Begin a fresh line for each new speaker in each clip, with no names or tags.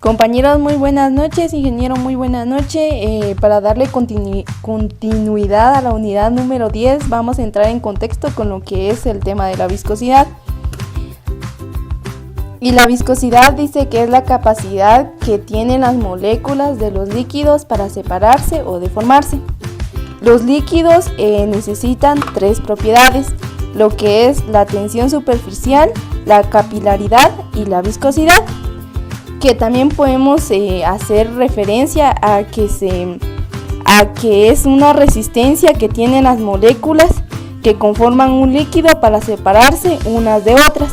Compañeros, muy buenas noches. Ingeniero, muy buenas noches. Para darle continuidad a la unidad número 10, vamos a entrar en contexto con lo que es el tema de la viscosidad. Y la viscosidad dice que es la capacidad que tienen las moléculas de los líquidos para separarse o deformarse. Los líquidos necesitan tres propiedades, lo que es la tensión superficial, la capilaridad y la viscosidad, que también podemos hacer referencia a que es una resistencia que tienen las moléculas que conforman un líquido para separarse unas de otras.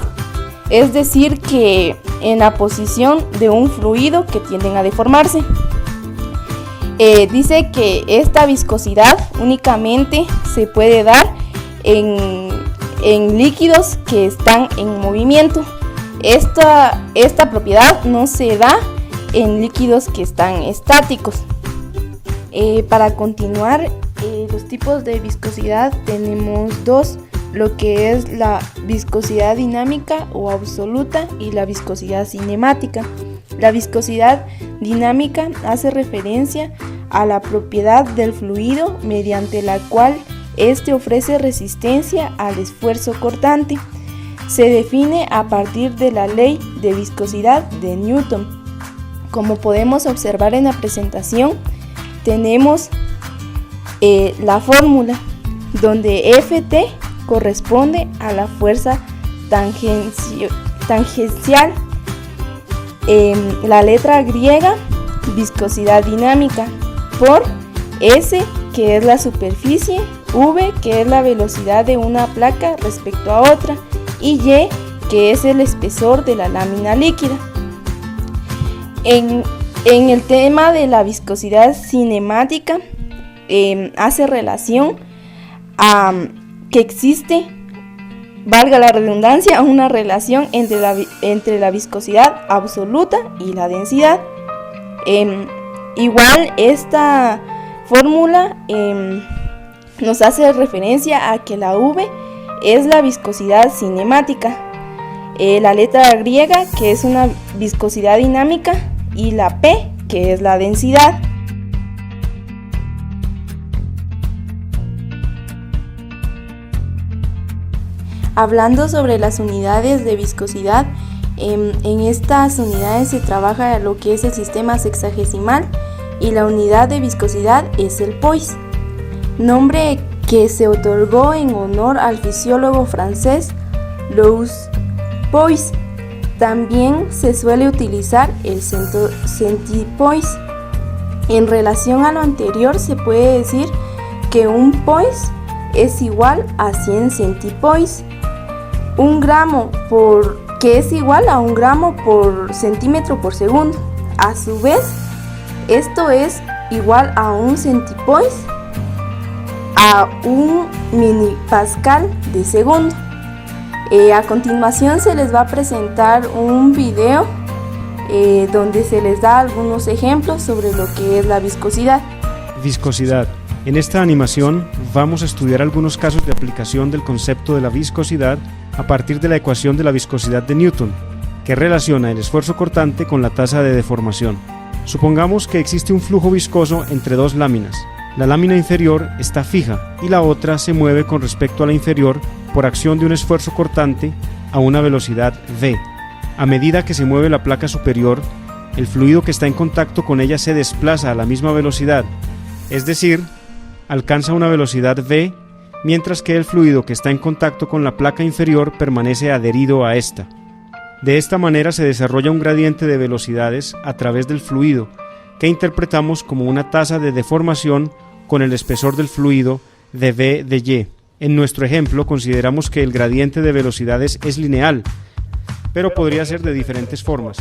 Es decir, que en la posición de un fluido que tienden a deformarse. Dice que esta viscosidad únicamente se puede dar en líquidos que están en movimiento. Esta propiedad no se da en líquidos que están estáticos. Para continuar, los tipos de viscosidad tenemos dos, lo que es la viscosidad dinámica o absoluta y la viscosidad cinemática. La viscosidad dinámica hace referencia a la propiedad del fluido mediante la cual éste ofrece resistencia al esfuerzo cortante. Se define a partir de la ley de viscosidad de Newton. Como podemos observar en la presentación, tenemos la fórmula donde Ft corresponde a la fuerza tangencial, la letra griega, viscosidad dinámica, por S, que es la superficie, V, que es la velocidad de una placa respecto a otra, y Y, que es el espesor de la lámina líquida. En el tema de la viscosidad cinemática, hace relación a que existe, valga la redundancia, una relación entre la viscosidad absoluta y la densidad. Igual esta fórmula nos hace referencia a que la V es la viscosidad cinemática, la letra griega, que es una viscosidad dinámica, y la P, que es la densidad. Hablando sobre las unidades de viscosidad, en estas unidades se trabaja lo que es el sistema sexagesimal y la unidad de viscosidad es el poise, nombre que se otorgó en honor al fisiólogo francés Louis Poise. También se suele utilizar el centipoise. En relación a lo anterior, se puede decir que un poise es igual a 100 centipoise. Un gramo que es igual a 1 gramo por centímetro por segundo. A su vez, esto es igual a 1 centipoise a 1 milipascal de segundo. A continuación se les va a presentar un video donde se les da algunos ejemplos sobre lo que es la viscosidad.
Viscosidad. En esta animación vamos a estudiar algunos casos de aplicación del concepto de la viscosidad a partir de la ecuación de la viscosidad de Newton, que relaciona el esfuerzo cortante con la tasa de deformación. Supongamos que existe un flujo viscoso entre dos láminas. La lámina inferior está fija y la otra se mueve con respecto a la inferior por acción de un esfuerzo cortante a una velocidad v. A medida que se mueve la placa superior, el fluido que está en contacto con ella se desplaza a la misma velocidad, es decir, alcanza una velocidad v, mientras que el fluido que está en contacto con la placa inferior permanece adherido a esta. De esta manera se desarrolla un gradiente de velocidades a través del fluido, que interpretamos como una tasa de deformación con el espesor del fluido de V de Y. En nuestro ejemplo consideramos que el gradiente de velocidades es lineal, pero podría ser de diferentes formas.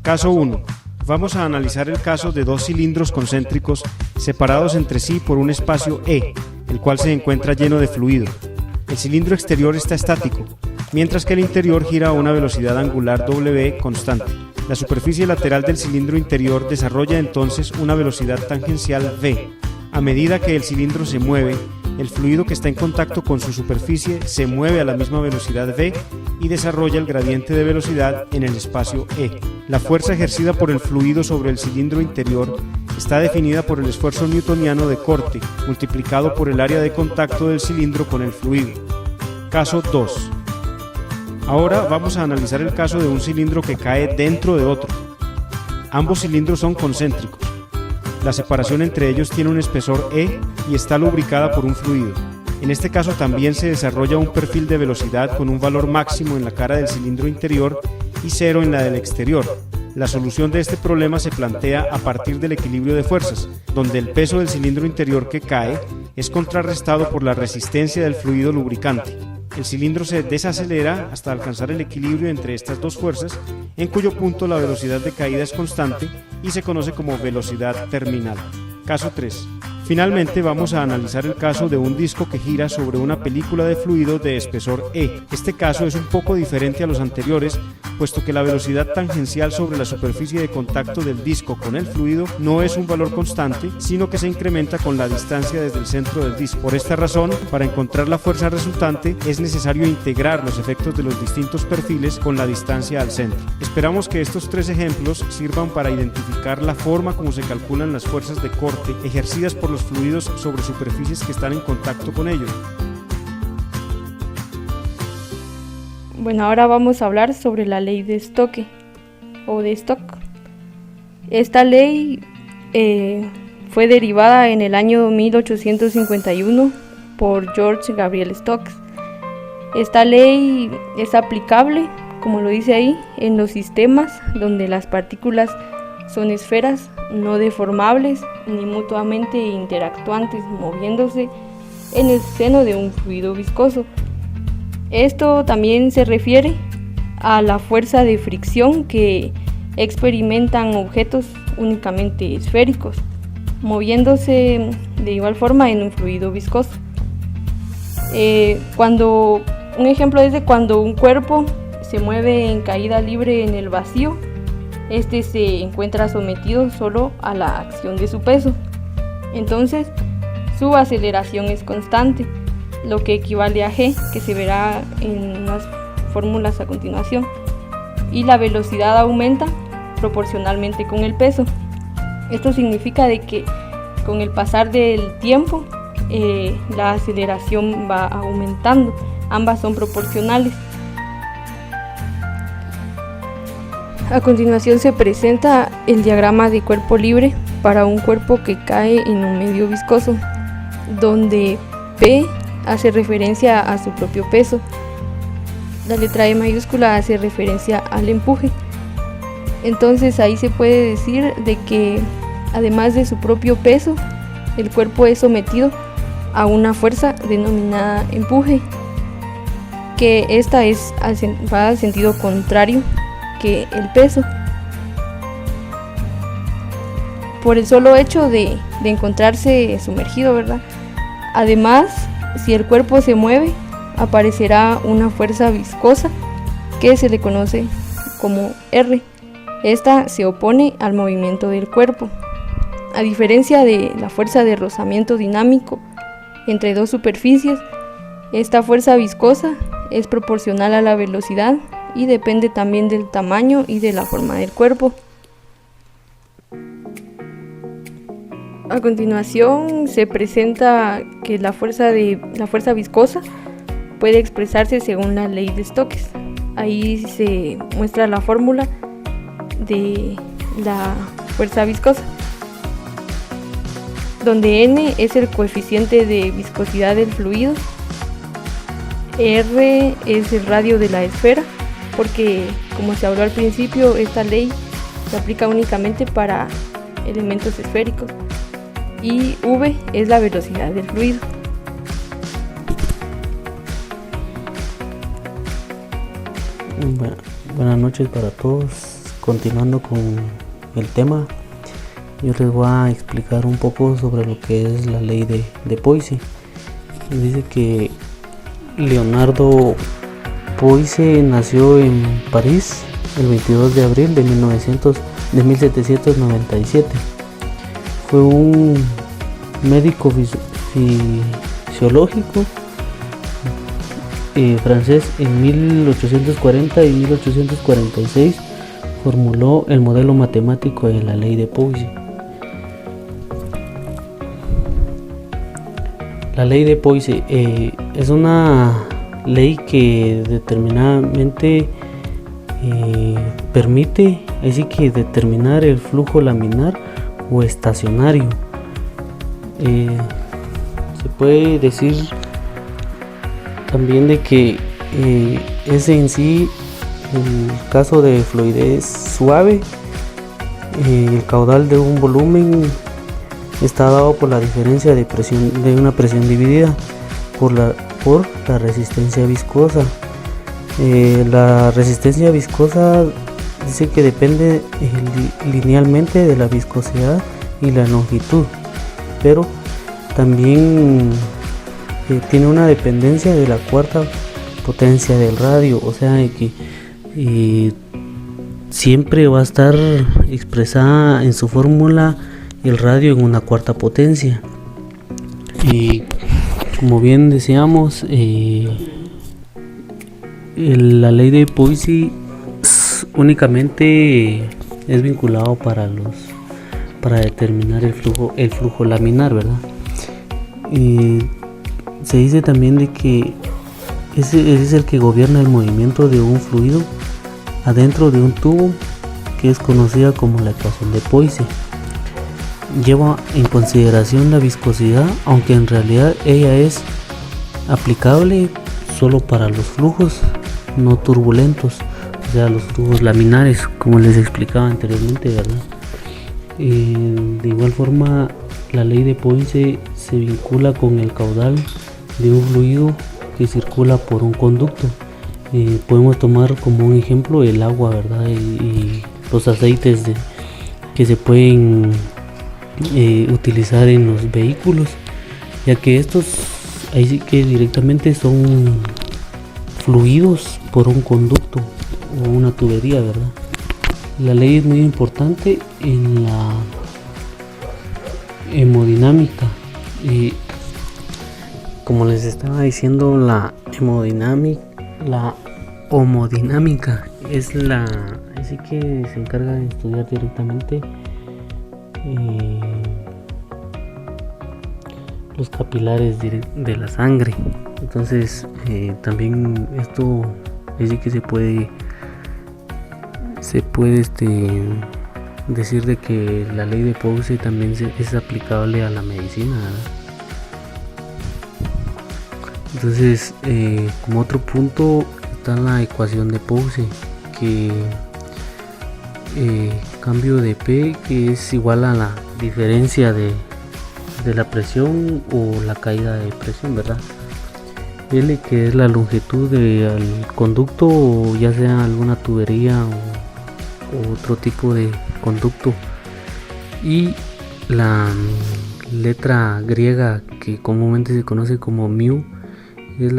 Caso 1. Vamos a analizar el caso de dos cilindros concéntricos separados entre sí por un espacio E, el cual se encuentra lleno de fluido. El cilindro exterior está estático, mientras que el interior gira a una velocidad angular W constante. La superficie lateral del cilindro interior desarrolla entonces una velocidad tangencial V. A medida que el cilindro se mueve, el fluido que está en contacto con su superficie se mueve a la misma velocidad v y desarrolla el gradiente de velocidad en el espacio e. La fuerza ejercida por el fluido sobre el cilindro interior está definida por el esfuerzo newtoniano de corte multiplicado por el área de contacto del cilindro con el fluido. Caso 2. Ahora vamos a analizar el caso de un cilindro que cae dentro de otro. Ambos cilindros son concéntricos. La separación entre ellos tiene un espesor E y está lubricada por un fluido. En este caso también se desarrolla un perfil de velocidad con un valor máximo en la cara del cilindro interior y cero en la del exterior. La solución de este problema se plantea a partir del equilibrio de fuerzas, donde el peso del cilindro interior que cae es contrarrestado por la resistencia del fluido lubricante. El cilindro se desacelera hasta alcanzar el equilibrio entre estas dos fuerzas, en cuyo punto la velocidad de caída es constante y se conoce como velocidad terminal. Caso 3. Finalmente vamos a analizar el caso de un disco que gira sobre una película de fluido de espesor E. Este caso es un poco diferente a los anteriores, puesto que la velocidad tangencial sobre la superficie de contacto del disco con el fluido no es un valor constante, sino que se incrementa con la distancia desde el centro del disco. Por esta razón, para encontrar la fuerza resultante es necesario integrar los efectos de los distintos perfiles con la distancia al centro. Esperamos que estos 3 ejemplos sirvan para identificar la forma como se calculan las fuerzas de corte ejercidas por los fluidos sobre superficies que están en contacto con ellos.
Bueno, ahora vamos a hablar sobre la ley de Stokes o de Stokes. Esta ley fue derivada en el año 1851 por George Gabriel Stokes. Esta ley es aplicable, como lo dice ahí, en los sistemas donde las partículas son esferas no deformables ni mutuamente interactuantes, moviéndose en el seno de un fluido viscoso. Esto también se refiere a la fuerza de fricción que experimentan objetos únicamente esféricos, moviéndose de igual forma en un fluido viscoso. Un ejemplo es de cuando un cuerpo se mueve en caída libre en el vacío. Este se encuentra sometido solo a la acción de su peso. Entonces, su aceleración es constante, lo que equivale a g, que se verá en las fórmulas a continuación, y la velocidad aumenta proporcionalmente con el peso. Esto significa de que con el pasar del tiempo la aceleración va aumentando, ambas son proporcionales. A continuación se presenta el diagrama de cuerpo libre para un cuerpo que cae en un medio viscoso, donde P hace referencia a su propio peso. La letra E mayúscula hace referencia al empuje. Entonces ahí se puede decir de que además de su propio peso, el cuerpo es sometido a una fuerza denominada empuje, que esta va al sentido contrario que el peso. Por el solo hecho de encontrarse sumergido, ¿verdad? Además, si el cuerpo se mueve, aparecerá una fuerza viscosa que se le conoce como R. Esta se opone al movimiento del cuerpo. A diferencia de la fuerza de rozamiento dinámico entre dos superficies, esta fuerza viscosa es proporcional a la velocidad y depende también del tamaño y de la forma del cuerpo. A continuación se presenta que la fuerza viscosa puede expresarse según la ley de Stokes. Ahí se muestra la fórmula de la fuerza viscosa, donde N es el coeficiente de viscosidad del fluido, R es el radio de la esfera, porque como se habló al principio, esta ley se aplica únicamente para elementos esféricos, y V es la velocidad del fluido.
Buenas noches para todos. Continuando con el tema, yo les voy a explicar un poco sobre lo que es la ley de Poisson. Dice que Leonardo Poisson nació en París el 22 de abril de 1797. Fue un médico fisiológico francés en 1840 y 1846 formuló el modelo matemático de la ley de Poisson. La ley de Poisson es una ley que determinadamente permite así que determinar el flujo laminar o estacionario. Se puede decir también de que es en sí el caso de fluidez suave, el caudal de un volumen está dado por la diferencia de presión de una presión dividida por la resistencia viscosa. La resistencia viscosa dice que depende linealmente de la viscosidad y la longitud, pero también tiene una dependencia de la cuarta potencia del radio, o sea que siempre va a estar expresada en su fórmula el radio en una cuarta potencia. Y como bien decíamos, la ley de Poisson únicamente es vinculado para determinar el flujo laminar, ¿verdad? Se dice también de que ese es el que gobierna el movimiento de un fluido adentro de un tubo, que es conocida como la ecuación de Poisson. Lleva en consideración la viscosidad, aunque en realidad ella es aplicable solo para los flujos no turbulentos, o sea, los flujos laminares, como les explicaba anteriormente, ¿verdad? De igual forma, la ley de Poisson se vincula con el caudal de un fluido que circula por un conducto. Podemos tomar como un ejemplo el agua, ¿verdad? Y los aceites que se pueden utilizar en los vehículos, ya que estos ahí sí que directamente son fluidos por un conducto o una tubería, ¿verdad? La ley es muy importante en la hemodinámica. Como les estaba diciendo, la homodinámica es así que se encarga de estudiar directamente los capilares de la sangre. Entonces también esto es que se puede decir de que la ley de Poisson también es aplicable a la medicina, ¿verdad? Entonces, como otro punto está la ecuación de Poisson, que cambio de P, que es igual a la diferencia de la presión o la caída de presión, ¿verdad? L, que es la longitud del conducto, o ya sea alguna tubería o otro tipo de conducto, y la letra griega que comúnmente se conoce como mu es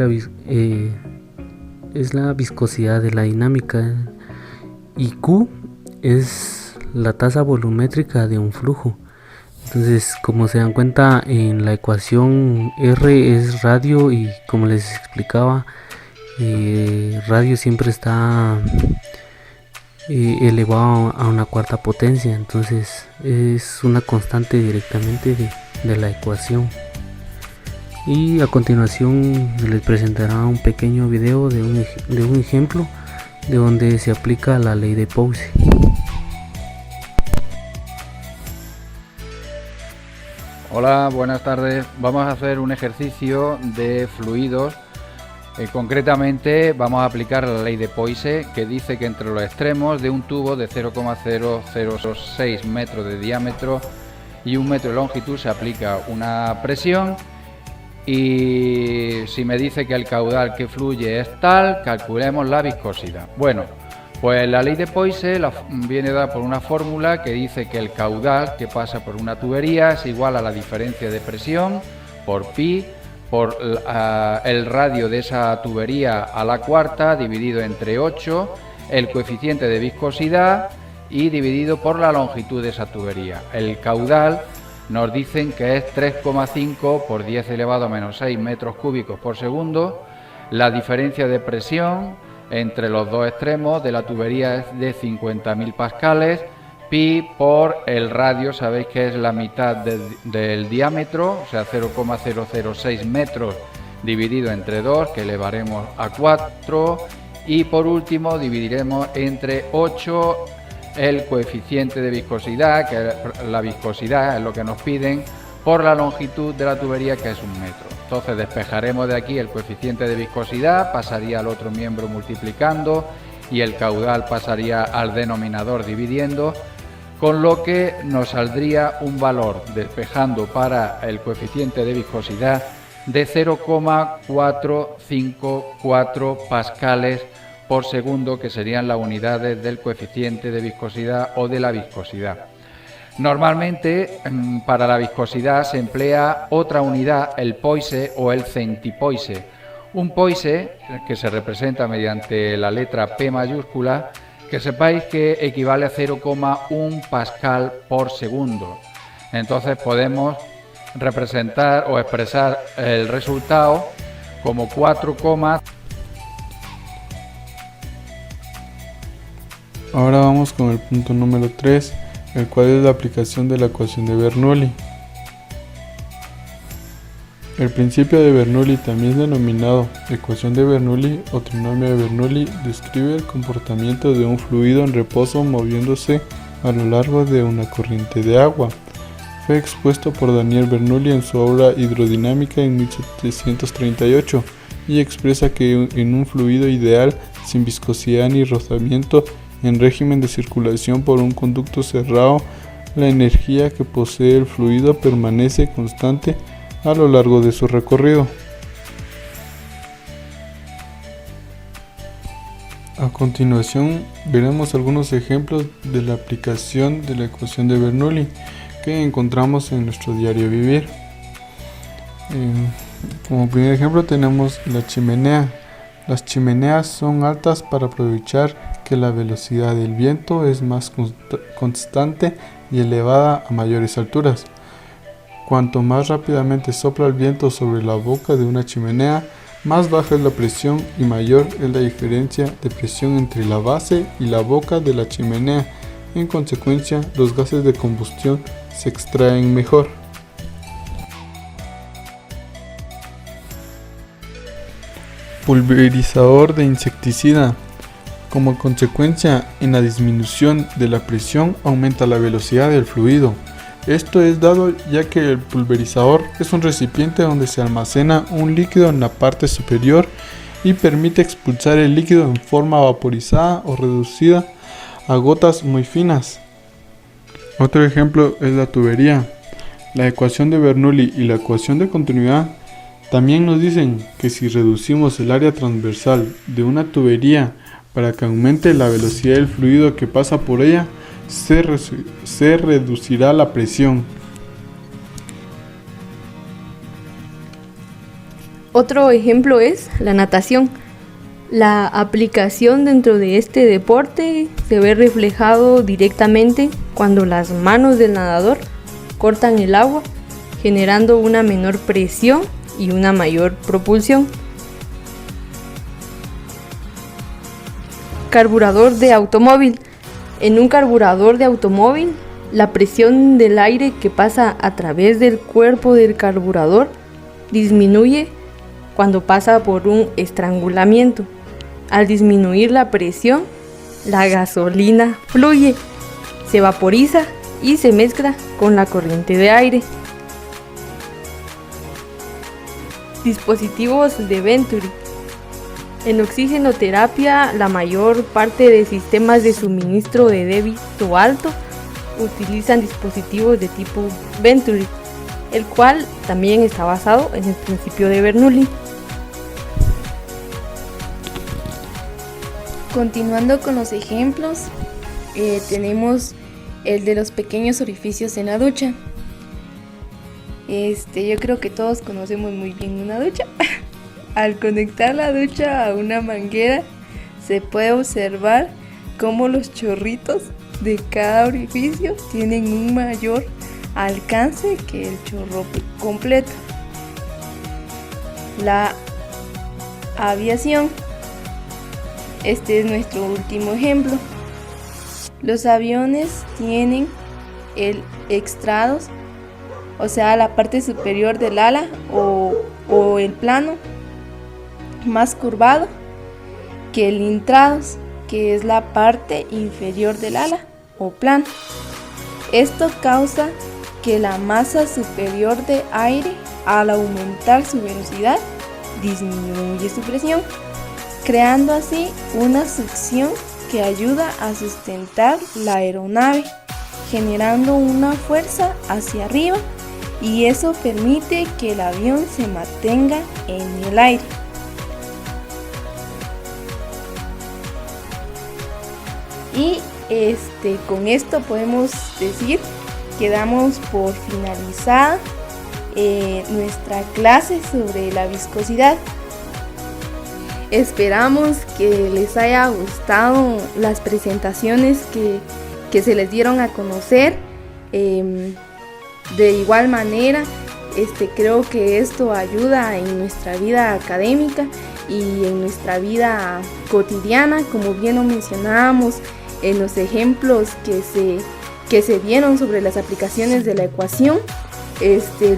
la viscosidad de la dinámica, y Q es la tasa volumétrica de un flujo. Entonces, como se dan cuenta, en la ecuación R es radio, y como les explicaba, radio siempre está elevado a una cuarta potencia, entonces es una constante directamente de la ecuación. Y a continuación les presentará un pequeño video de un ejemplo de donde se aplica la ley de Poisson.
Hola, buenas tardes. Vamos a hacer un ejercicio de fluidos. Concretamente vamos a aplicar la ley de Poisson, que dice que entre los extremos de un tubo de 0,0006 metros de diámetro y 1 metro de longitud se aplica una presión, y si me dice que el caudal que fluye es tal, calculemos la viscosidad. Bueno, pues la ley de Poisson viene dada por una fórmula que dice que el caudal que pasa por una tubería es igual a la diferencia de presión por pi, por el radio de esa tubería a la cuarta dividido entre 8, el coeficiente de viscosidad y dividido por la longitud de esa tubería. El caudal nos dicen que es 3,5 por 10 elevado a menos 6 metros cúbicos por segundo. La diferencia de presión entre los dos extremos de la tubería es de 50.000 pascales. Pi por el radio, sabéis que es la mitad del diámetro, o sea 0,006 metros dividido entre 2, que elevaremos a 4. Y por último dividiremos entre 8 el coeficiente de viscosidad, que la viscosidad es lo que nos piden, por la longitud de la tubería, que es 1 metro. Entonces despejaremos de aquí el coeficiente de viscosidad, pasaría al otro miembro multiplicando y el caudal pasaría al denominador dividiendo, con lo que nos saldría un valor, despejando para el coeficiente de viscosidad, de 0,454 pascales por segundo, que serían las unidades del coeficiente de viscosidad o de la viscosidad. Normalmente para la viscosidad se emplea otra unidad, el poise o el centipoise. Un poise, que se representa mediante la letra P mayúscula, que sepáis que equivale a 0,1 pascal por segundo. Entonces podemos representar o expresar el resultado como 4,
Ahora vamos con el punto número 3, el cual es la aplicación de la ecuación de Bernoulli. El principio de Bernoulli, también denominado ecuación de Bernoulli o trinomio de Bernoulli, describe el comportamiento de un fluido en reposo moviéndose a lo largo de una corriente de agua. Fue expuesto por Daniel Bernoulli en su obra Hidrodinámica en 1738 y expresa que en un fluido ideal, sin viscosidad ni rozamiento, en régimen de circulación por un conducto cerrado, la energía que posee el fluido permanece constante a lo largo de su recorrido. A continuación veremos algunos ejemplos de la aplicación de la ecuación de Bernoulli que encontramos en nuestro diario vivir. Como primer ejemplo tenemos la chimenea. Las chimeneas son altas para aprovechar que la velocidad del viento es más constante y elevada a mayores alturas. Cuanto más rápidamente sopla el viento sobre la boca de una chimenea, más baja es la presión y mayor es la diferencia de presión entre la base y la boca de la chimenea. En consecuencia, los gases de combustión se extraen mejor. Pulverizador de insecticida. Como consecuencia, en la disminución de la presión aumenta la velocidad del fluido. Esto es dado ya que el pulverizador es un recipiente donde se almacena un líquido en la parte superior y permite expulsar el líquido en forma vaporizada o reducida a gotas muy finas. Otro ejemplo es la tubería. La ecuación de Bernoulli y la ecuación de continuidad también nos dicen que si reducimos el área transversal de una tubería para que aumente la velocidad del fluido que pasa por ella, se reducirá la presión.
Otro ejemplo es la natación. La aplicación dentro de este deporte se ve reflejado directamente cuando las manos del nadador cortan el agua, generando una menor presión y una mayor propulsión. Carburador de automóvil. En un carburador de automóvil, la presión del aire que pasa a través del cuerpo del carburador disminuye cuando pasa por un estrangulamiento. Al disminuir la presión, la gasolina fluye, se vaporiza y se mezcla con la corriente de aire. Dispositivos de Venturi. En oxigenoterapia, la mayor parte de sistemas de suministro de débito alto utilizan dispositivos de tipo Venturi, el cual también está basado en el principio de Bernoulli. Continuando con los ejemplos, tenemos el de los pequeños orificios en la ducha. Yo creo que todos conocemos muy bien una ducha. Al conectar la ducha a una manguera, se puede observar cómo los chorritos de cada orificio tienen un mayor alcance que el chorro completo. La aviación. Este es nuestro último ejemplo. Los aviones tienen el extrados, o sea, la parte superior del ala o el plano más curvado, que el intrados, que es la parte inferior del ala o plano. Esto causa que la masa superior de aire, al aumentar su velocidad, disminuye su presión, creando así una succión que ayuda a sustentar la aeronave, generando una fuerza hacia arriba, y eso permite que el avión se mantenga en el aire. Y con esto podemos decir que damos por finalizada nuestra clase sobre la viscosidad. Esperamos que les haya gustado las presentaciones que se les dieron a conocer. De igual manera, creo que esto ayuda en nuestra vida académica y en nuestra vida cotidiana, como bien lo mencionábamos en los ejemplos que se vieron sobre las aplicaciones de la ecuación.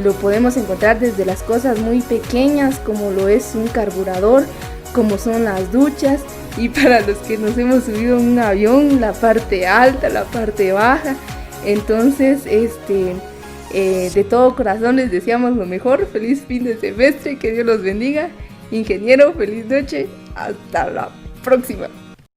Lo podemos encontrar desde las cosas muy pequeñas, como lo es un carburador, como son las duchas, y para los que nos hemos subido en un avión, la parte alta, la parte baja. Entonces, de todo corazón les deseamos lo mejor. Feliz fin de semestre, que Dios los bendiga. Ingeniero, feliz noche, hasta la próxima.